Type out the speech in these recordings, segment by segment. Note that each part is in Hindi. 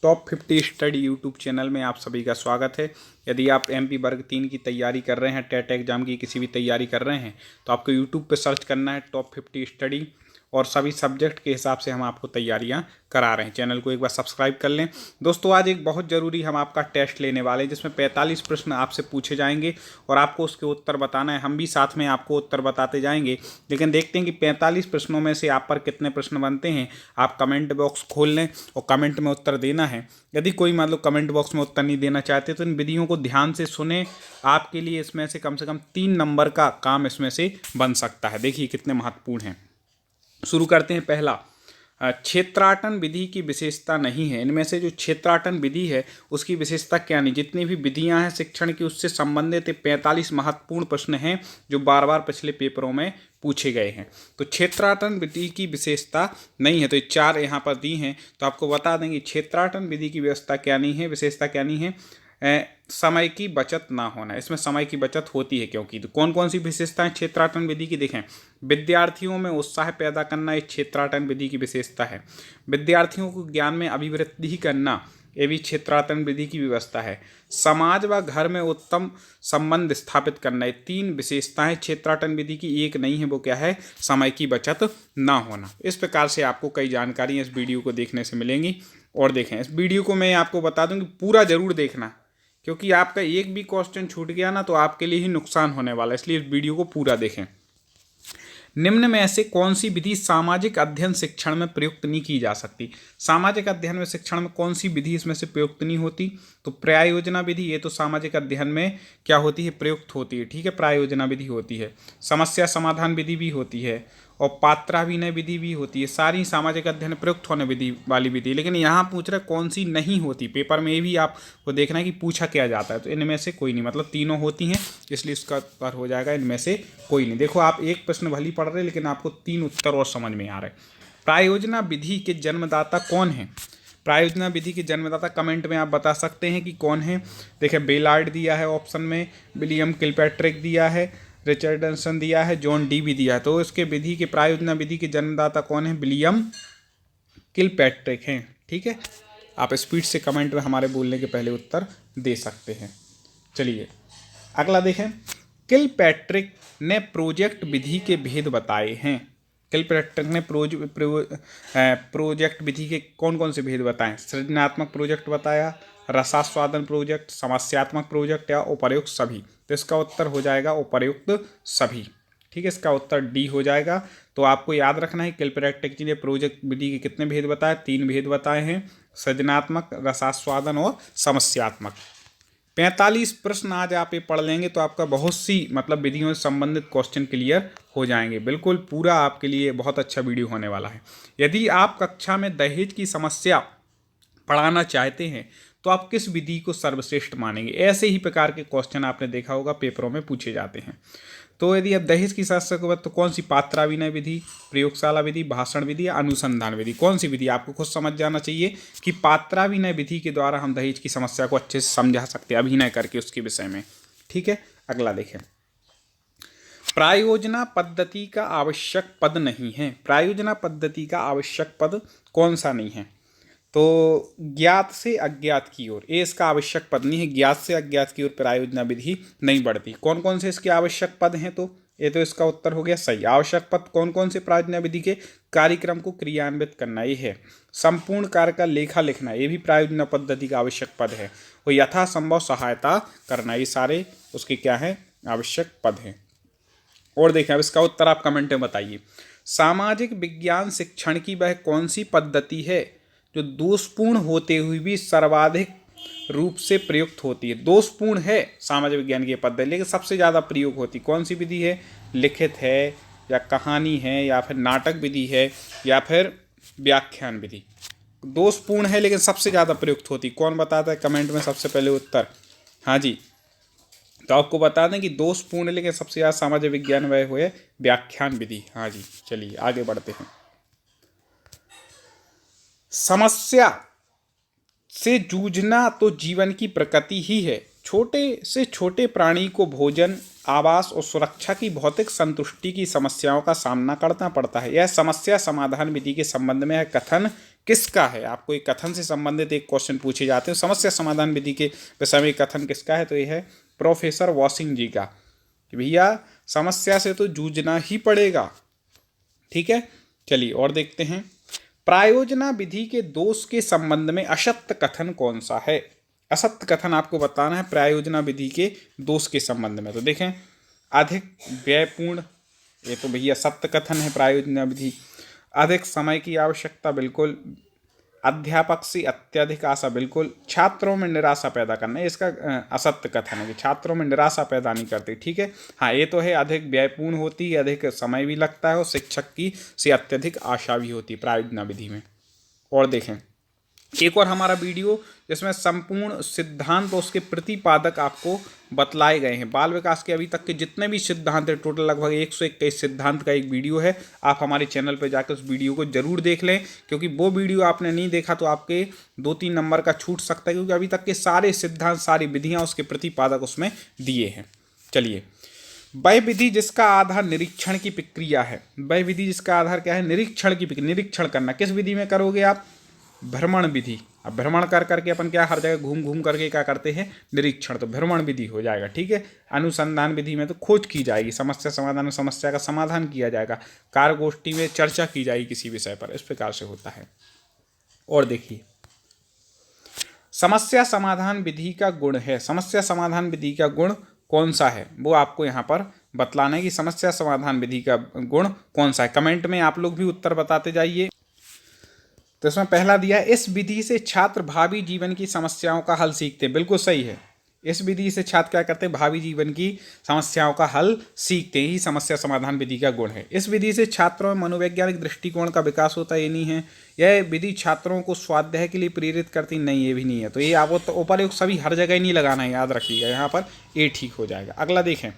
टॉप 50 स्टडी यूट्यूब चैनल में आप सभी का स्वागत है। यदि आप एमपी वर्ग 3 की तैयारी कर रहे हैं, टेट एग्जाम की किसी भी तैयारी कर रहे हैं, तो आपको यूट्यूब पे सर्च करना है टॉप 50 स्टडी और सभी सब्जेक्ट के हिसाब से हम आपको तैयारियां करा रहे हैं। चैनल को एक बार सब्सक्राइब कर लें। दोस्तों, आज एक बहुत ज़रूरी हम आपका टेस्ट लेने वाले हैं जिसमें 45 प्रश्न आपसे पूछे जाएंगे और आपको उसके उत्तर बताना है। हम भी साथ में आपको उत्तर बताते जाएंगे, लेकिन देखते हैं कि 45 प्रश्नों में से आप पर कितने प्रश्न बनते हैं। आप कमेंट बॉक्स खोल लें और कमेंट में उत्तर देना है। यदि कोई कमेंट बॉक्स में उत्तर नहीं देना चाहते तो इन विधियों को ध्यान से सुने। आपके लिए इसमें से कम 3 नंबर का काम इसमें से बन सकता है। देखिए कितने महत्वपूर्ण हैं। शुरू करते हैं। पहला, क्षेत्राटन विधि की विशेषता नहीं है। इनमें से जो क्षेत्राटन विधि है उसकी विशेषता क्या नहीं। जितनी भी विधियां हैं शिक्षण की उससे संबंधित 45 महत्वपूर्ण प्रश्न हैं जो बार बार पिछले पेपरों में पूछे गए हैं। तो क्षेत्राटन विधि की विशेषता नहीं है, तो ये 4 यहाँ पर दी हैं। तो आपको बता देंगे क्षेत्राटन विधि की व्यवस्था क्या नहीं है, विशेषता क्या नहीं है। समय की बचत ना होना, इसमें समय की बचत होती है क्योंकि। तो कौन कौन सी विशेषताएं क्षेत्राटन विधि की देखें। विद्यार्थियों में उत्साह पैदा करना एक क्षेत्राटन विधि की विशेषता है। विद्यार्थियों को ज्ञान में अभिवृद्धि करना, ये भी क्षेत्राटन विधि की व्यवस्था है। समाज व घर में उत्तम संबंध स्थापित करना, ये 3 विशेषताएं क्षेत्राटन विधि की। एक नहीं है, वो क्या है, समय की बचत ना होना। इस प्रकार से आपको कई जानकारियाँ इस वीडियो को देखने से मिलेंगी। और देखें, इस वीडियो को मैं आपको बता दूं कि पूरा जरूर देखना, क्योंकि आपका एक भी क्वेश्चन छूट गया ना तो आपके लिए ही नुकसान होने वाला है। इसलिए इस वीडियो को पूरा देखें। निम्न में ऐसे कौन सी विधि सामाजिक अध्ययन शिक्षण में प्रयुक्त नहीं की जा सकती। सामाजिक अध्ययन में शिक्षण में कौन सी विधि इसमें से प्रयुक्त नहीं होती। तो प्रायोजना विधि, ये तो सामाजिक अध्ययन में क्या होती है, प्रयुक्त होती है। ठीक है, प्रायोजना विधि होती है। समस्या समाधान विधि भी होती है और पात्राभिनय विधि भी होती है। सारी सामाजिक अध्ययन प्रयुक्त होने विधि वाली विधि। लेकिन यहाँ पूछ रहे कौन सी नहीं होती। पेपर में ये भी आपको देखना है कि पूछा क्या जाता है। तो इनमें से कोई नहीं, मतलब तीनों होती हैं, इसलिए इसका उत्तर हो जाएगा इनमें से कोई नहीं। देखो, आप एक प्रश्न भली पढ़ रहे लेकिन आपको 3 उत्तर और समझ में आ रहे। प्रायोजना विधि के जन्मदाता कौन है। प्रायोजना विधि के जन्मदाता कमेंट में आप बता सकते हैं कि कौन है। देखिए, बेलार्ड दिया है ऑप्शन में, विलियम किलपैट्रिक दिया है, रिचर्डसन दिया है, जॉन डी भी दिया है। तो इसके विधि के प्रायोजना विधि के जन्मदाता कौन है, विलियम किलपैट्रिक हैं। ठीक है, आप स्पीड से कमेंट में हमारे बोलने के पहले उत्तर दे सकते हैं। चलिए अगला देखें। किलपैट्रिक ने प्रोजेक्ट विधि के भेद बताए हैं। किलपैट्रिक ने प्रोजेक्ट विधि के कौन कौन से भेद बताएं। सृजनात्मक प्रोजेक्ट बताया, रसास्वादन प्रोजेक्ट, समस्यात्मक प्रोजेक्ट या उपर्युक्त सभी। तो इसका उत्तर हो जाएगा उपर्युक्त सभी। ठीक है, इसका उत्तर डी हो जाएगा। तो आपको याद रखना है किलपैट्रिक जी ने प्रोजेक्ट विधि के कितने भेद बताए, 3 भेद बताए हैं, सृजनात्मक, रसास्वादन और समस्यात्मक। 45 प्रश्न आज आप ये पढ़ लेंगे तो आपका बहुत सी विधियों से संबंधित क्वेश्चन क्लियर हो जाएंगे। बिल्कुल पूरा आपके लिए बहुत अच्छा वीडियो होने वाला है। यदि आप कक्षा में दहेज की समस्या पढ़ाना चाहते हैं तो आप किस विधि को सर्वश्रेष्ठ मानेंगे। ऐसे ही प्रकार के क्वेश्चन आपने देखा होगा पेपरों में पूछे जाते हैं। तो यदि आप दहेज की समस्या को तो कौन सी, पात्राभिनय विधि, प्रयोगशाला विधि, भाषण विधि या अनुसंधान विधि, कौन सी विधि। आपको खुद समझ जाना चाहिए कि पात्राभिनय विधि के द्वारा हम दहेज की समस्या को अच्छे से समझा सकते हैं, अभिनय करके उसके विषय में। ठीक है, अगला देखें। प्रायोजना पद्धति का आवश्यक पद नहीं है। प्रायोजना पद्धति का आवश्यक पद कौन सा नहीं है। तो ज्ञात से अज्ञात की ओर, ये इसका आवश्यक पद नहीं है। ज्ञात से अज्ञात की ओर प्रायोजना विधि नहीं बढ़ती। कौन कौन से इसके आवश्यक पद हैं, तो ये तो इसका उत्तर हो गया सही। आवश्यक पद कौन कौन से प्रायोजना विधि के, कार्यक्रम को क्रियान्वित करना ये है, संपूर्ण कार्य का लेखा लिखना ये भी प्रायोजना पद्धति का आवश्यक पद है, और यथासंभव सहायता करना, ये सारे उसके क्या हैं, आवश्यक पद हैं। और देखें, अब इसका उत्तर आप कमेंट में बताइए। सामाजिक विज्ञान शिक्षण की वह कौन सी पद्धति है जो दोषपूर्ण होते हुए भी सर्वाधिक रूप से प्रयुक्त होती है। दोषपूर्ण है सामाजिक विज्ञान की पद्धति, लेकिन सबसे ज़्यादा प्रयोग होती कौन सी विधि है, लिखित है या कहानी है या फिर नाटक विधि है या फिर व्याख्यान विधि। दोषपूर्ण है लेकिन सबसे ज़्यादा प्रयुक्त होती, कौन बताता है कमेंट में सबसे पहले उत्तर। हाँ जी, तो आपको बता दें कि दोषपूर्ण लेकिन सबसे ज़्यादा सामाजिक विज्ञान वह हुए व्याख्यान विधि। हाँ जी, चलिए आगे बढ़ते हैं। समस्या से जूझना तो जीवन की प्रकृति ही है। छोटे से छोटे प्राणी को भोजन, आवास और सुरक्षा की भौतिक संतुष्टि की समस्याओं का सामना करना पड़ता है। यह समस्या समाधान विधि के संबंध में है कथन किसका है? आपको एक कथन से संबंधित एक क्वेश्चन पूछे जाते हैं, समस्या समाधान विधि के विषय में कथन किसका है? तो ये है प्रोफेसर वॉशिंग जी का, कि भैया समस्या से तो जूझना ही पड़ेगा। ठीक है, चलिए और देखते हैं। प्रायोजना विधि के दोष के संबंध में असत्य कथन कौन सा है? असत्य कथन आपको बताना है प्रायोजना विधि के दोष के संबंध में। तो देखें, अधिक व्ययपूर्ण, ये तो भैया सत्य कथन है प्रायोजना विधि। अधिक समय की आवश्यकता, बिल्कुल। अध्यापक से अत्यधिक आशा, बिल्कुल। छात्रों में निराशा पैदा करना, इसका असत्य कथन है कि छात्रों में निराशा पैदा नहीं करती। ठीक है, हाँ ये तो है, अधिक व्ययपूर्ण होती है, अधिक समय भी लगता है और शिक्षक की से अत्यधिक आशा भी होती है प्रायोजना विधि में। और देखें एक और हमारा वीडियो जिसमें संपूर्ण सिद्धांत और उसके प्रतिपादक आपको बतलाए गए हैं। बाल विकास के अभी तक के जितने भी सिद्धांत हैं, टोटल लगभग 121 सिद्धांत का एक वीडियो है। आप हमारे चैनल पर जाकर उस वीडियो को जरूर देख लें, क्योंकि वो वीडियो आपने नहीं देखा तो आपके 2-3 नंबर का छूट सकता है, क्योंकि अभी तक के सारे सिद्धांत, सारी विधियाँ, उसके प्रतिपादक उसमें दिए हैं। चलिए, वह विधि जिसका आधार निरीक्षण की प्रक्रिया है। वह विधि जिसका आधार क्या है? निरीक्षण की प्रक्रिया। निरीक्षण करना किस विधि में करोगे आप? भ्रमण विधि। अब भ्रमण कर करके अपन क्या हर जगह घूम घूम करके क्या करते हैं? निरीक्षण, तो भ्रमण विधि हो जाएगा। ठीक है, अनुसंधान विधि में तो खोज की जाएगी, समस्या समाधान में समस्या का समाधान किया जाएगा, कार्यगोष्ठी में चर्चा की जाएगी किसी विषय पर, इस प्रकार से होता है। और देखिए, समस्या समाधान विधि का गुण है। समस्या समाधान विधि का गुण कौन सा है वो आपको यहाँ पर बतलाना है कि समस्या समाधान विधि का गुण कौन सा है। कमेंट में आप लोग भी उत्तर बताते जाइए। तो इसमें पहला दिया है, इस विधि से छात्र भावी जीवन की समस्याओं का हल सीखते हैं। बिल्कुल सही है, इस विधि से छात्र क्या करते हैं? भावी जीवन की समस्याओं का हल सीखते ही समस्या समाधान विधि का गुण है। इस विधि से छात्रों में मनोवैज्ञानिक दृष्टिकोण का विकास होता है, ये नहीं है। यह विधि छात्रों को स्वाध्याय के लिए प्रेरित करती, नहीं, ये भी नहीं है। तो ये आप तो उपयुक्त सभी हर जगह नहीं लगाना है, याद रखिएगा, यहाँ पर ये ठीक हो जाएगा। अगला देखें,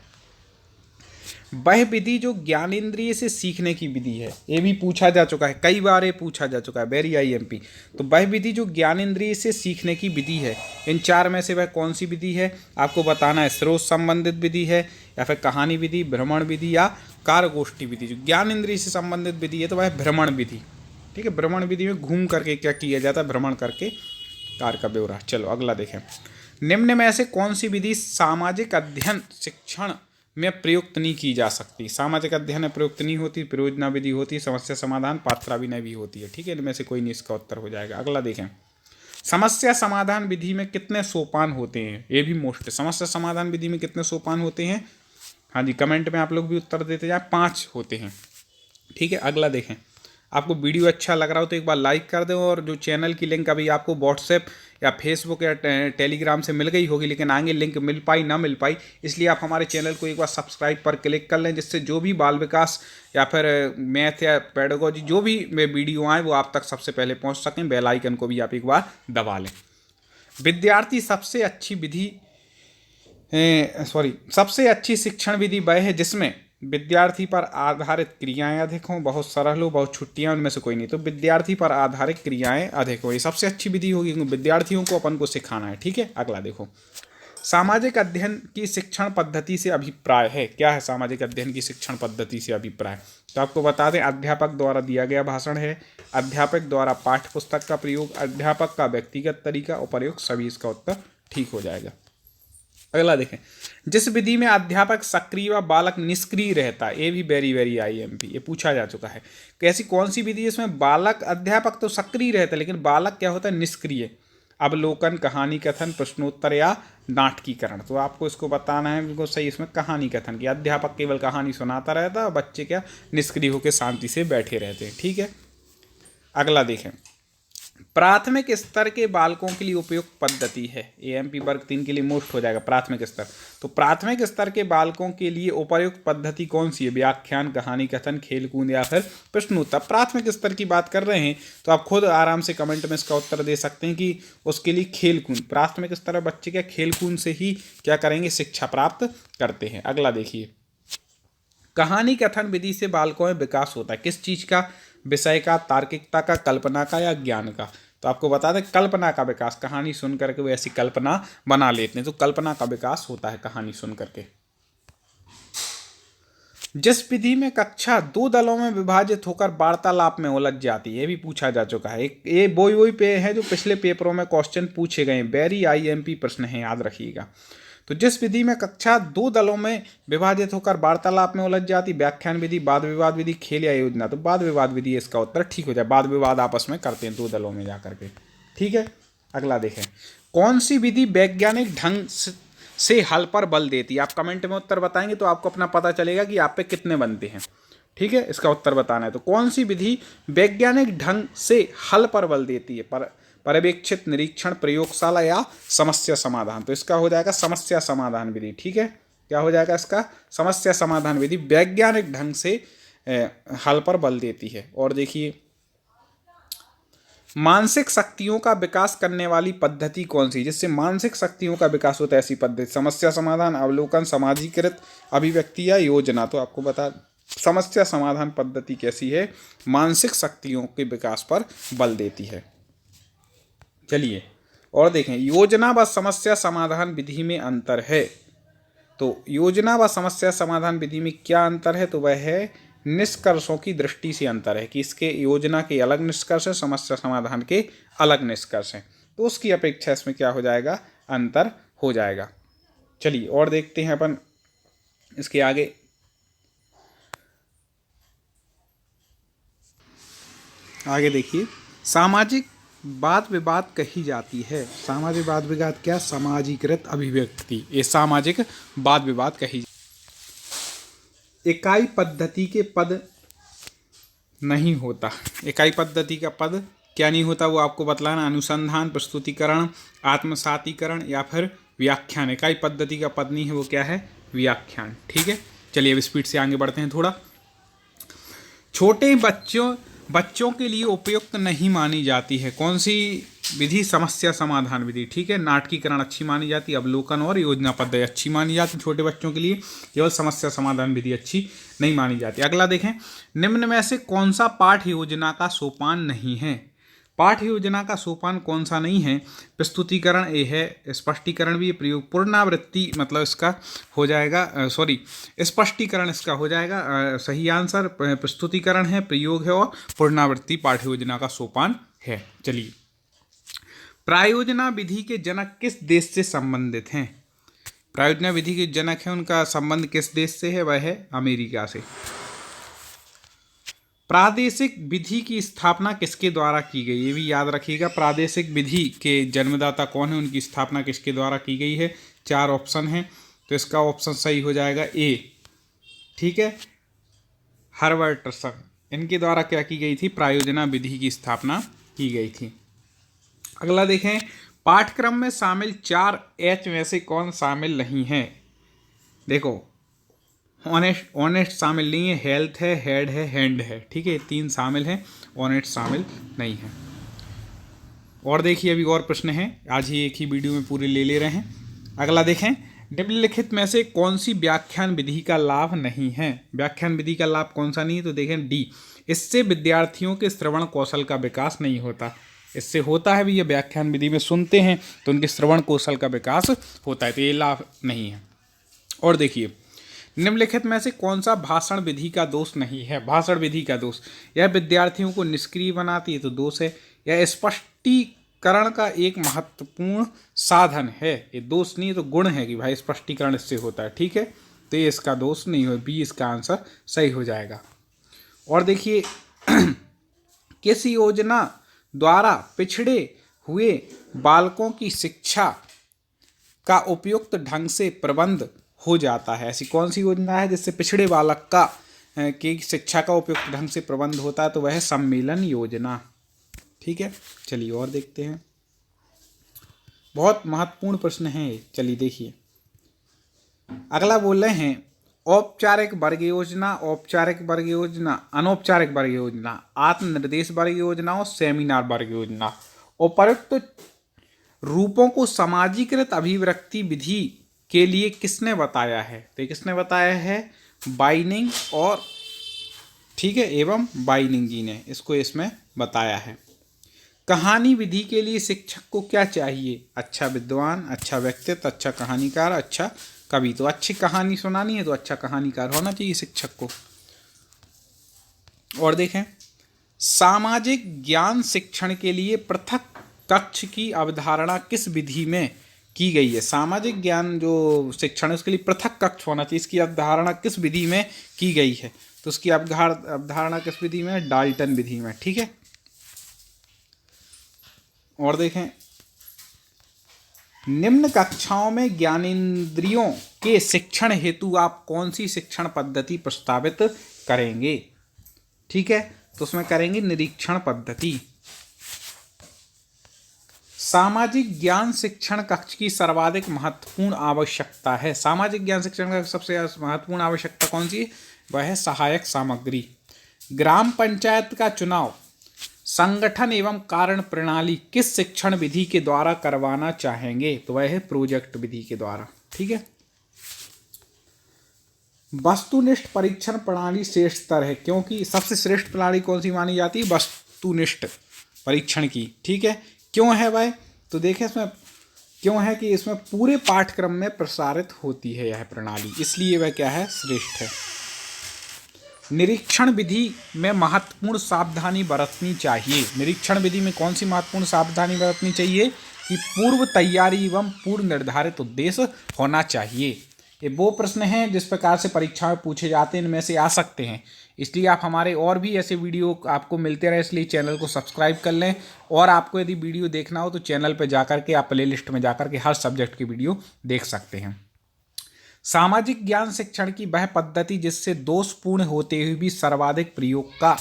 वह विधि जो ज्ञानेंद्रिय से सीखने की विधि है, ये भी पूछा जा चुका है, कई बार ये पूछा जा चुका है, वेरी IMP। तो वह विधि जो ज्ञानेंद्रिय से सीखने की विधि है, इन चार में से वह कौन सी विधि है आपको बताना है। स्रोत संबंधित विधि है, या फिर कहानी विधि, भ्रमण विधि, या कार्यगोष्ठी विधि। जो ज्ञानेंद्रिय से संबंधित विधि है तो वह भ्रमण विधि। ठीक है, भ्रमण विधि में घूम करके क्या किया जाता है? भ्रमण करके कार्य का ब्यौरा। चलो अगला देखें, निम्न में से कौन सी विधि सामाजिक अध्ययन शिक्षण में प्रयुक्त नहीं की जा सकती? सामाजिक अध्ययन में प्रयुक्त नहीं होती, परियोजना विधि होती, समस्या समाधान, पात्राभिनय भी होती है। ठीक है, इनमें से कोई नहीं इसका उत्तर हो जाएगा। अगला देखें, समस्या समाधान विधि में कितने सोपान होते हैं? ये भी मोस्ट, समस्या समाधान विधि में कितने सोपान होते हैं? हाँ जी, कमेंट में आप लोग भी उत्तर देते जाए, 5 होते हैं। ठीक है, अगला देखें, आपको वीडियो अच्छा लग रहा हो तो एक बार लाइक कर दें, और जो चैनल की लिंक अभी आपको व्हाट्सएप या फेसबुक या टेलीग्राम से मिल गई होगी, लेकिन आगे लिंक मिल पाई ना मिल पाई, इसलिए आप हमारे चैनल को एक बार सब्सक्राइब पर क्लिक कर लें, जिससे जो भी बाल विकास या फिर मैथ या पेडागोजी जो भी वीडियो आए वो आप तक सबसे पहले पहुंच सकें। बेल आइकन को भी आप एक बार दबा लें। विद्यार्थी सबसे अच्छी विधि सबसे अच्छी शिक्षण विधि वह है जिसमें विद्यार्थी पर आधारित क्रियाएं अधिक हों, बहुत सरल हो, बहुत छुट्टियां, उनमें से कोई नहीं। तो विद्यार्थी पर आधारित क्रियाएं अधिक हो, ये सबसे अच्छी विधि होगी, क्योंकि विद्यार्थियों को अपन को सिखाना है। ठीक है, अगला देखो, सामाजिक अध्ययन की शिक्षण पद्धति से अभिप्राय है। क्या है सामाजिक अध्ययन की शिक्षण पद्धति से अभिप्राय? तो आपको बता दें, अध्यापक द्वारा दिया गया भाषण है, अध्यापक द्वारा पाठ्य पुस्तक का प्रयोग, अध्यापक का व्यक्तिगत तरीका और प्रयोग, सभी इसका उत्तर ठीक हो जाएगा। अगला देखें, जिस विधि में अध्यापक सक्रिय व बालक निष्क्रिय रहता है, ये भी वेरी IMP, ये पूछा जा चुका है। कैसी कौन सी विधि है इसमें बालक, अध्यापक तो सक्रिय रहता है लेकिन बालक क्या होता है? निष्क्रिय। अवलोकन, कहानी कथन, प्रश्नोत्तर या नाटकीकरण। तो आपको इसको बताना है बिल्कुल सही, इसमें कहानी कथन की, अध्यापक केवल कहानी सुनाता रहता है और बच्चे क्या निष्क्रिय होकर शांति से बैठे रहते हैं। ठीक है, अगला देखें, प्राथमिक स्तर के बालकों के लिए उपयुक्त पद्धति है। AMP वर्ग 3 के लिए मोस्ट हो जाएगा प्राथमिक स्तर। तो प्राथमिक स्तर के बालकों के लिए उपयुक्त पद्धति कौन सी है? व्याख्यान, कहानी कथन, खेलकूद या फिर प्रश्नोत्तर। प्राथमिक स्तर की बात कर रहे हैं तो आप खुद आराम से कमेंट में इसका उत्तर दे सकते हैं कि उसके लिए खेलकूद। प्राथमिक स्तर में बच्चे क्या खेलकूद से ही क्या करेंगे? शिक्षा प्राप्त करते हैं। अगला देखिए, कहानी कथन विधि से बालकों में विकास होता है। किस चीज का? विषय का, तार्किकता का, कल्पना का या ज्ञान का। तो आपको बता दें, कल्पना का विकास, कहानी सुन करके वो ऐसी कल्पना बना लेते हैं, तो कल्पना का विकास होता है कहानी सुन करके। जिस विधि में कक्षा दो दलों में विभाजित होकर वार्तालाप में उलझ जाती है, ये भी पूछा जा चुका है। ये वही पे है जो पिछले पेपरों में क्वेश्चन पूछे गए, वेरी आईएमपी प्रश्न है, याद रखिएगा। तो जिस विधि में कक्षा दो दलों में विभाजित होकर वार्तालाप में उलझ जाती, व्याख्यान विधि, वाद विवाद विधि, खेल या योजना। तो वाद विवाद विधि इसका उत्तर ठीक हो जाए, वाद विवाद आपस में करते हैं दो दलों में जाकर के, ठीक है। अगला देखें, कौन सी विधि वैज्ञानिक ढंग से हल पर बल देती है। आप कमेंट में उत्तर बताएंगे तो आपको अपना पता चलेगा कि आप पे कितने बनते हैं, ठीक है। इसका उत्तर बताना है। तो कौन सी विधि वैज्ञानिक ढंग से हल पर बल देती है, पर्यवेक्षित, निरीक्षण, प्रयोगशाला या समस्या समाधान। तो इसका हो जाएगा समस्या समाधान विधि, ठीक है। क्या हो जाएगा इसका, समस्या समाधान विधि वैज्ञानिक ढंग से हल पर बल देती है। और देखिए, मानसिक शक्तियों का विकास करने वाली पद्धति कौन सी, जिससे मानसिक शक्तियों का विकास होता है, ऐसी पद्धति। समस्या समाधान, अवलोकन, समाजीकृत, अभिव्यक्ति या योजना। तो आपको बता, समस्या समाधान पद्धति कैसी है, मानसिक शक्तियों के विकास पर बल देती है। चलिए और देखें, योजना व समस्या समाधान विधि में अंतर है। तो योजना व समस्या समाधान विधि में क्या अंतर है, तो वह है निष्कर्षों की दृष्टि से अंतर है कि इसके योजना के अलग निष्कर्ष है, समस्या समाधान के अलग निष्कर्ष हैं। तो उसकी अपेक्षा इसमें क्या हो जाएगा, अंतर हो जाएगा। चलिए और देखते हैं अपन इसके आगे। आगे देखिए, सामाजिक वाद विवाद कही जाती है। सामाजिक वाद विवाद क्या, समाजीकृत अभिव्यक्ति, ये सामाजिक वाद विवाद कही। इकाई पद्धति के पद नहीं होता। इकाई पद्धति का पद क्या नहीं होता, वो आपको बतलाना। अनुसंधान, प्रस्तुतिकरण, आत्मसातीकरण या फिर व्याख्यान। इकाई पद्धति का पद नहीं है, वो क्या है, व्याख्यान, ठीक है। चलिए अब स्पीड से आगे बढ़ते हैं थोड़ा। छोटे बच्चों के लिए उपयुक्त नहीं मानी जाती है कौन सी विधि, समस्या समाधान विधि, ठीक है। नाटकीकरण अच्छी मानी जाती है, अवलोकन और योजना पद्धति अच्छी मानी जाती है छोटे बच्चों के लिए, केवल समस्या समाधान विधि अच्छी नहीं मानी जाती। अगला देखें, निम्न में से कौन सा पाठ योजना का सोपान नहीं है। पाठ योजना का सोपान कौन सा नहीं है, प्रस्तुतिकरण ए है, स्पष्टीकरण भी, प्रयोग, पुनरावृत्ति मतलब इसका हो जाएगा, स्पष्टीकरण इसका हो जाएगा सही आंसर। प्रस्तुतिकरण है, प्रयोग है और पुनरावृत्ति पाठ योजना का सोपान है। चलिए, प्रायोजना विधि के जनक किस देश से संबंधित हैं। प्रायोजना विधि के जनक हैं, उनका संबंध किस देश से है, वह है अमेरिका से। प्रादेशिक विधि की स्थापना किसके द्वारा की गई, ये भी याद रखिएगा। प्रादेशिक विधि के जन्मदाता कौन है, उनकी स्थापना किसके द्वारा की गई है। 4 ऑप्शन हैं, तो इसका ऑप्शन सही हो जाएगा ए, ठीक है, हर्बर्टसन। इनके द्वारा क्या की गई थी, प्रायोजना विधि की स्थापना की गई थी। अगला देखें, पाठ्यक्रम में शामिल 4 एच में से कौन शामिल नहीं है। देखो, ऑनेस्ट शामिल नहीं है, हेल्थ है, हेड है, हैंड है, ठीक है, 3 शामिल हैं, ऑनेस्ट शामिल नहीं है। और देखिए अभी और प्रश्न हैं, आज ही एक ही वीडियो में पूरे ले रहे हैं। अगला देखें, निम्नलिखित में से कौन सी व्याख्यान विधि का लाभ नहीं है। व्याख्यान विधि का लाभ कौन सा नहीं है, तो देखें डी, इससे विद्यार्थियों के श्रवण कौशल का विकास नहीं होता। इससे होता है भी, ये व्याख्यान विधि में सुनते हैं तो उनके श्रवण कौशल का विकास होता है, तो ये लाभ नहीं है। और देखिए, निम्नलिखित में से कौन सा भाषण विधि का दोष नहीं है। भाषण विधि का दोष, यह विद्यार्थियों को निष्क्रिय बनाती है, तो दोष है। यह स्पष्टीकरण का एक महत्वपूर्ण साधन है, ये दोष नहीं है, तो गुण है कि भाई स्पष्टीकरण इससे होता है, ठीक है। तो ये इसका दोष नहीं हो, बी इसका आंसर सही हो जाएगा। और देखिए, किस योजना द्वारा पिछड़े हुए बालकों की शिक्षा का उपयुक्त ढंग से प्रबंध हो जाता है। ऐसी कौन सी योजना है जिससे पिछड़े बालक की शिक्षा का उपयुक्त ढंग से प्रबंध होता है, तो वह है सम्मेलन योजना, ठीक है। चलिए और देखते हैं, बहुत महत्वपूर्ण प्रश्न है। चलिए देखिए, अगला बोल रहे हैं, औपचारिक वर्ग योजना, औपचारिक वर्ग योजना, अनौपचारिक वर्ग योजना, आत्मनिर्देश वर्ग योजना और सेमिनार वर्ग योजना। उपरोक्त रूपों को समाजीकृत अभिव्यक्ति विधि के लिए किसने बताया है, तो किसने बताया है, बाइनिंग और, ठीक है, एवं बाइनिंग जी ने इसको इसमें बताया है। कहानी विधि के लिए शिक्षक को क्या चाहिए, अच्छा विद्वान, अच्छा व्यक्तित्व, अच्छा कहानीकार, अच्छा कवि। तो अच्छी कहानी सुनानी है तो अच्छा कहानीकार होना चाहिए शिक्षक को। और देखें, सामाजिक ज्ञान शिक्षण के लिए पृथक कक्ष की अवधारणा किस विधि में की गई है? सामाजिक ज्ञान जो शिक्षण है उसके लिए पृथक कक्ष होना चाहिए, इसकी अवधारणा किस विधि में की गई है? तो उसकी अवधारणा किस विधि में? डाल्टन विधि में। ठीक है। और देखें, निम्न कक्षाओं में ज्ञानेंद्रियों के शिक्षण हेतु आप कौन सी शिक्षण पद्धति प्रस्तावित करेंगे? ठीक है, तो उसमें करेंगे निरीक्षण पद्धति। सामाजिक ज्ञान शिक्षण कक्ष की सर्वाधिक महत्वपूर्ण आवश्यकता है। सामाजिक ज्ञान शिक्षण का सबसे महत्वपूर्ण आवश्यकता कौन सी है? वह है सहायक सामग्री। ग्राम पंचायत का चुनाव संगठन एवं कारण प्रणाली किस शिक्षण विधि के द्वारा करवाना चाहेंगे? तो वह है प्रोजेक्ट विधि के द्वारा। ठीक है। वस्तुनिष्ठ परीक्षण प्रणाली श्रेष्ठतर है, क्योंकि सबसे श्रेष्ठ प्रणाली कौन सी मानी जाती है? वस्तुनिष्ठ परीक्षण की। ठीक है। क्यों है भाई? तो देखें इसमें क्यों है कि इसमें पूरे पाठ्यक्रम में प्रसारित होती है यह प्रणाली, इसलिए वह क्या है? श्रेष्ठ है। निरीक्षण विधि में महत्वपूर्ण सावधानी बरतनी चाहिए। निरीक्षण विधि में कौन सी महत्वपूर्ण सावधानी बरतनी चाहिए? कि पूर्व तैयारी एवं पूर्व निर्धारित उद्देश्य होना चाहिए। ये वो प्रश्न हैं जिस प्रकार से परीक्षा में पूछे जाते हैं, इनमें से आ सकते हैं। इसलिए आप हमारे और भी ऐसे वीडियो आपको मिलते रहे, इसलिए चैनल को सब्सक्राइब कर लें। और आपको यदि वीडियो देखना हो तो चैनल पर जाकर के आप प्ले लिस्ट में जाकर के हर सब्जेक्ट की वीडियो देख सकते हैं। सामाजिक ज्ञान शिक्षण की वह पद्धति जिससे दोषपूर्ण होते हुए भी सर्वाधिक प्रयोग का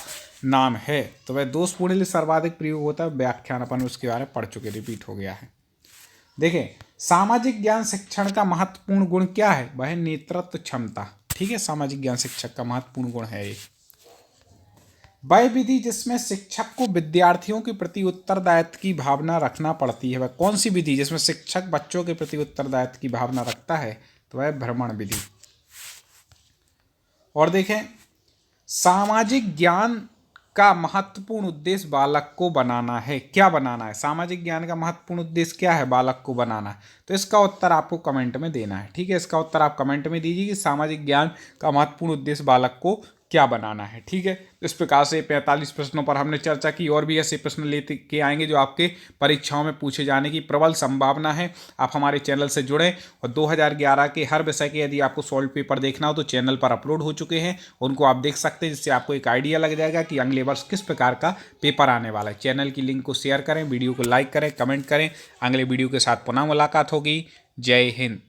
नाम है। तो वह दोषपूर्ण लिए सर्वाधिक प्रयोग होता है, व्याख्यान अपन उसके बारे में पढ़ चुके, रिपीट हो गया है। देखें, सामाजिक ज्ञान शिक्षण का महत्वपूर्ण गुण क्या है? वह है नेतृत्व क्षमता। ठीक है, सामाजिक ज्ञान शिक्षक का महत्वपूर्ण गुण है ये। वह विधि जिसमें शिक्षक को विद्यार्थियों के प्रति उत्तरदायित्व की भावना रखना पड़ती है, वह कौन सी विधि जिसमें शिक्षक बच्चों के प्रति उत्तरदायित्व की भावना रखता है? तो वह भ्रमण विधि। और देखें, सामाजिक ज्ञान का महत्वपूर्ण उद्देश्य बालक को बनाना है। क्या बनाना है? सामाजिक ज्ञान का महत्वपूर्ण उद्देश्य क्या है? बालक को बनाना है। तो इसका उत्तर आपको कमेंट में देना है। ठीक है, इसका उत्तर आप कमेंट में दीजिए कि सामाजिक ज्ञान का महत्वपूर्ण उद्देश्य बालक को क्या बनाना है। ठीक है, इस प्रकार से 45 प्रश्नों पर हमने चर्चा की। और भी ऐसे प्रश्न लेते के आएंगे जो आपके परीक्षाओं में पूछे जाने की प्रबल संभावना है। आप हमारे चैनल से जुड़ें। और 2011 के हर विषय के यदि आपको सॉल्व पेपर देखना हो तो चैनल पर अपलोड हो चुके हैं, उनको आप देख सकते हैं, जिससे आपको एक आइडिया लग जाएगा कि अगले वर्ष किस प्रकार का पेपर आने वाला है। चैनल की लिंक को शेयर करें, वीडियो को लाइक करें, कमेंट करें। अगले वीडियो के साथ पुनः मुलाकात होगी। जय हिंद।